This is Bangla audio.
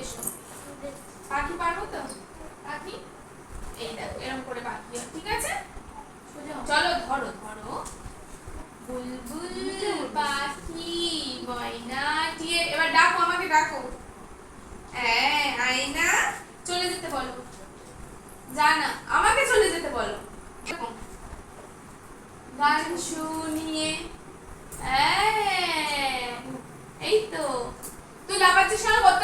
এসো। পাখি পারবো তো? পাখি এই দেখো এরকম করে পাখি, ঠিক আছে? চলো ধরো ধরো। বুলবুল পাখি ময়না টিয়ে, এবার ডাকো, আমাকে ডাকো। হ্যাঁ আয়না, চলে যেতে বলো। জানা, আমাকে চলে যেতে বলো। গান শুনিয়ে, এই তো তুই লাফাচ্ছিস কেন? কত